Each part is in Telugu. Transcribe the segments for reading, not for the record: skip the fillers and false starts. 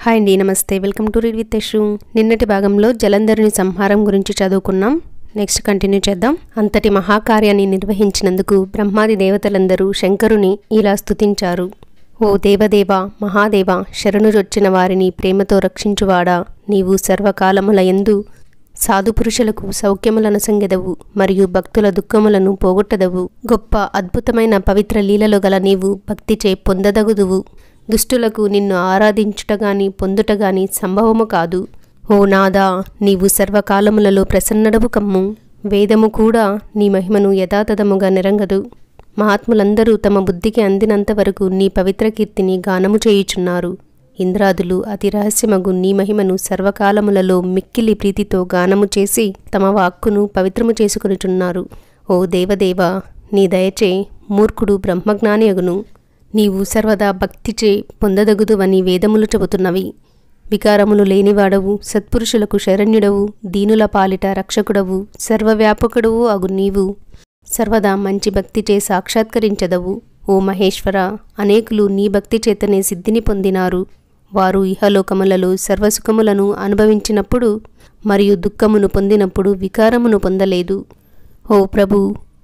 హాయ్ అండి, నమస్తే. Welcome to read with Yashu. నిన్నటి భాగంలో జలంధరుని సంహారం గురించి చదువుకున్నాం. నెక్స్ట్ కంటిన్యూ చేద్దాం. అంతటి మహాకార్యాన్ని నిర్వహించినందుకు బ్రహ్మాది దేవతలందరూ శంకరుని ఇలా స్తుతించారు. ఓ దేవదేవ, మహాదేవ, శరణుజొచ్చిన వారిని ప్రేమతో రక్షించువాడా, నీవు సర్వకాలముల యందు సాధుపురుషులకు సౌఖ్యములను సంగెదవు మరియు భక్తుల దుఃఖములను పోగొట్టదవు. గొప్ప అద్భుతమైన పవిత్ర లీలలో గల నీవు భక్తిచే పొందదగుదువు. దుష్టులకు నిన్ను ఆరాధించుటగాని పొందుటగాని సంభవము కాదు. ఓ నాదా, నీవు సర్వకాలములలో ప్రసన్నడవు కమ్ము. వేదము కూడా నీ మహిమను యథాతథముగా నిరంగదు. మహాత్ములందరూ తమ బుద్ధికి అందినంత వరకు నీ పవిత్ర కీర్తిని గానము చేయుచున్నారు. ఇంద్రాదులు అతి రహస్యమగు నీ మహిమను సర్వకాలములలో మిక్కిలి ప్రీతితో గానము చేసి తమ వాక్కును పవిత్రము చేసుకొనుచున్నారు. ఓ దేవదేవ, నీ దయచే మూర్ఖుడు బ్రహ్మజ్ఞాని అగును. నీవు సర్వదా భక్తిచే పొందదగుదువని వేదములు చెబుతున్నవి. వికారములు లేనివాడవు, సత్పురుషులకు శరణ్యుడవు, దీనుల పాలిట రక్షకుడవు, సర్వవ్యాపకుడవు అగు నీవు సర్వదా మంచి భక్తిచే సాక్షాత్కరించదవు. ఓ మహేశ్వర, అనేకులు నీ భక్తి చేతనే సిద్ధిని పొందినారు. వారు ఇహలోకములలో సర్వసుఖములను అనుభవించినప్పుడు మరియు దుఃఖమును పొందినప్పుడు వికారమును పొందలేదు. ఓ ప్రభు,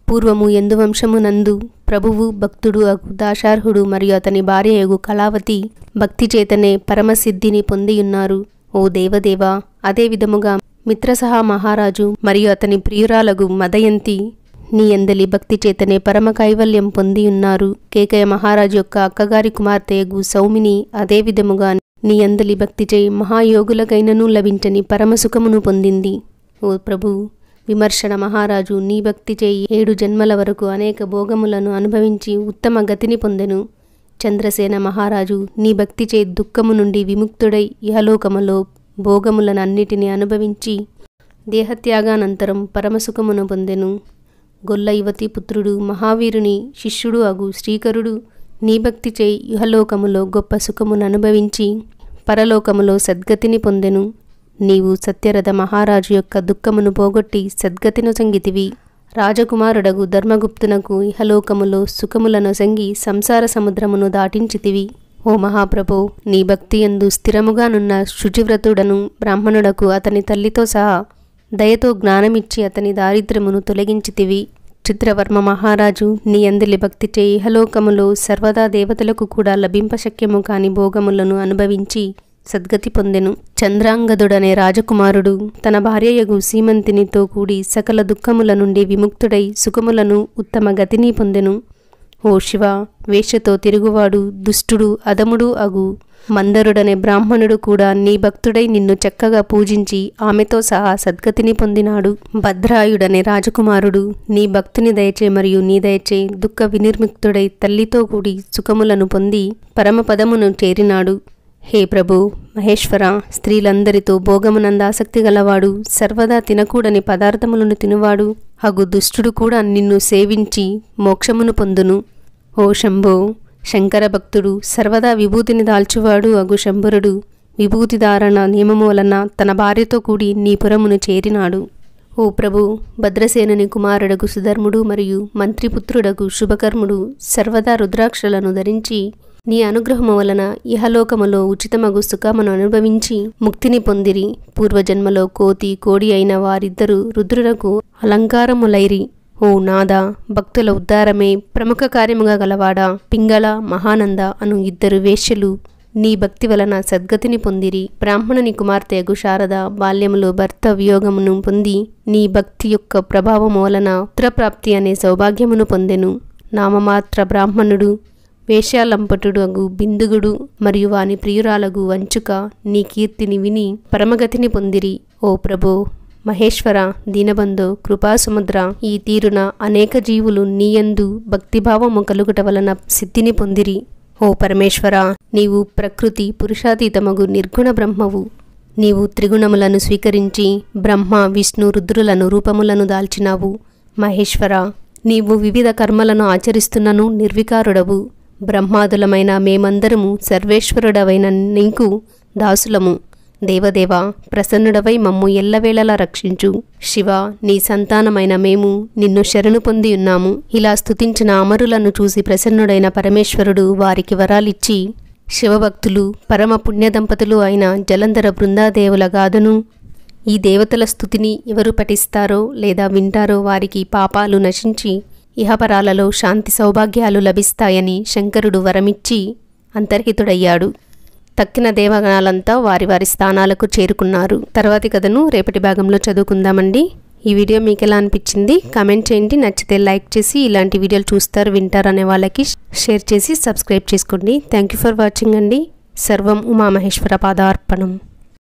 పూర్వము ఎందు వంశమునందు ప్రభువు భక్తుడు అగు దాశార్హుడు మరియు అతని భార్య అగు కళావతి భక్తి చేతనే పరమసిద్ధిని పొందియున్నారు. ఓ దేవదేవ, అదే విధముగా మిత్రసహ మహారాజు మరియు అతని ప్రియురాలగు మదయంతి నీ అందలి భక్తి చేతనే పరమ కైవల్యం పొందియున్నారు. కేకయ మహారాజు యొక్క అక్కగారి కుమార్తెయగు సౌమిని అదే విధముగా నీ అందలి భక్తిచే మహాయోగులకైనను లభించని పరమసుఖమును పొందింది. ఓ ప్రభు, విమర్శన మహారాజు నీ భక్తి చేయి 7 జన్మల వరకు అనేక భోగములను అనుభవించి ఉత్తమ గతిని పొందెను. చంద్రసేన మహారాజు నీ భక్తి చే దుఃఖము నుండి విముక్తుడై ఇహలోకములో భోగములను అన్నిటినీ అనుభవించి దేహత్యాగానంతరం పరమసుఖమును పొందెను. గొల్ల యువతి పుత్రుడు మహావీరుని శిష్యుడు అగు శ్రీకరుడు నీ భక్తి చే ఇహలోకములో గొప్ప సుఖమును అనుభవించి పరలోకములో సద్గతిని పొందెను. నీవు సత్యరథ మహారాజు యొక్క దుఃఖమును పోగొట్టి సద్గతిను సంగితివి. రాజకుమారుడగు ధర్మగుప్తునకు ఇహలోకములో సుఖములను సంగి సంసార సముద్రమును దాటించితివి. ఓ మహాప్రభో, నీ భక్తి యందు స్థిరముగానున్న శుచివ్రతుడను బ్రాహ్మణుడకు అతని తల్లితో సహా దయతో జ్ఞానమిచ్చి అతని దారిద్ర్యమును తొలగించితివి. చిత్రవర్మ మహారాజు నీ అందలి భక్తి చే ఇహలోకములో సర్వదా దేవతలకు కూడా లభింపశక్యము కాని భోగములను అనుభవించి సద్గతి పొందెను. చంద్రాంగదుడనే రాజకుమారుడు తన భార్యయగు సీమంతినితో కూడి సకల దుఃఖముల నుండి విముక్తుడై సుఖములను ఉత్తమ గతిని పొందెను. ఓ శివ, వేశ్యతో తిరుగువాడు దుష్టుడు అధముడు అగు మందరుడనే బ్రాహ్మణుడు కూడా నీ భక్తుడై నిన్ను చక్కగా పూజించి ఆమెతో సహా సద్గతిని పొందినాడు. భద్రాయుడనే రాజకుమారుడు నీ భక్తుని దయచే మరియు నీ దయచే దుఃఖ వినిర్ముక్తుడై తల్లితో కూడి సుఖములను పొంది పరమపదమును చేరినాడు. హే ప్రభు మహేశ్వర, స్త్రీలందరితో భోగమునందాసక్తి గలవాడు, సర్వదా తినకూడని పదార్థములను తినువాడు అగు దుష్టుడు కూడా నిన్ను సేవించి మోక్షమును పొందును. ఓ శంభో, శంకర భక్తుడు సర్వదా విభూతిని దాల్చువాడు అగు శంభరుడు విభూతి ధారణ నియమము వలన తన భార్యతో కూడి నీ పురమును చేరినాడు. ఓ ప్రభు, భద్రసేనుని కుమారుడగు సుధర్ముడు మరియు మంత్రిపుత్రుడగు శుభకర్ముడు సర్వదా రుద్రాక్షలను ధరించి నీ అనుగ్రహము వలన ఇహలోకములో ఉచితమగు సుఖమును అనుభవించి ముక్తిని పొందిరి. పూర్వజన్మలో కోడి అయిన వారిద్దరూ రుద్రులకు అలంకారములైరి. ఓ నాదా, భక్తుల ఉద్ధారమే ప్రముఖ కార్యముగా గలవాడా, పింగళ మహానంద అను 2 వేశ్యలు నీ భక్తి వలన సద్గతిని పొందిరి. బ్రాహ్మణుని కుమార్తెయగు శారద బాల్యములో భర్త వియోగమును పొంది నీ భక్తి యొక్క ప్రభావము వలన పుత్రప్రాప్తి అనే సౌభాగ్యమును పొందెను. నామమాత్ర బ్రాహ్మణుడు వేశ్యాలంపటుడు అగు బిందుగుడు మరియు వాని ప్రియురాలగు వంచుక నీ కీర్తిని విని పరమగతిని పొందిరి. ఓ ప్రభో మహేశ్వర, దీనబంధో కృపాసముద్ర, ఈ తీరున అనేక జీవులు నీయందు భక్తిభావము కలుగుట వలన సిద్ధిని పొందిరి. ఓ పరమేశ్వర, నీవు ప్రకృతి పురుషాతీతమగు నిర్గుణ బ్రహ్మవు. నీవు త్రిగుణములను స్వీకరించి బ్రహ్మ విష్ణు రుద్రులను రూపములను దాల్చినావు. మహేశ్వర, నీవు వివిధ కర్మలను ఆచరిస్తున్నను నిర్వికారుడవు. బ్రహ్మాదులమైన మేమందరము సర్వేశ్వరుడవైన నీకు దాసులము. దేవదేవ, ప్రసన్నుడవై మమ్ము ఎల్లవేళలా రక్షించు. శివ, నీ సంతానమైన మేము నిన్ను శరణు పొంది ఉన్నాము. ఇలా స్తుతించిన అమరులను చూసి ప్రసన్నుడైన పరమేశ్వరుడు వారికి వరాలిచ్చి శివభక్తులు పరమ పుణ్య దంపతులు అయిన జలంధర బృందాదేవుల గాథను, ఈ దేవతల స్తుతిని ఎవరు పఠిస్తారో లేదా వింటారో వారికి పాపాలు నశించి ఇహపరాలలో శాంతి సౌభాగ్యాలు లభిస్తాయని శంకరుడు వరమిచ్చి అంతర్హితుడయ్యాడు. తక్కిన దేవగణాలంతా వారి వారి స్థానాలకు చేరుకున్నారు. తర్వాతి కథను రేపటి భాగంలో చదువుకుందామండి. ఈ వీడియో మీకు ఎలా అనిపించింది కామెంట్ చేయండి. నచ్చితే లైక్ చేసి ఇలాంటి వీడియోలు చూస్తారు వింటారు అనే వాళ్ళకి షేర్ చేసి సబ్స్క్రైబ్ చేసుకోండి. థ్యాంక్ యూ ఫర్ వాచింగ్ అండి. సర్వం ఉమామహేశ్వర పాదార్పణం.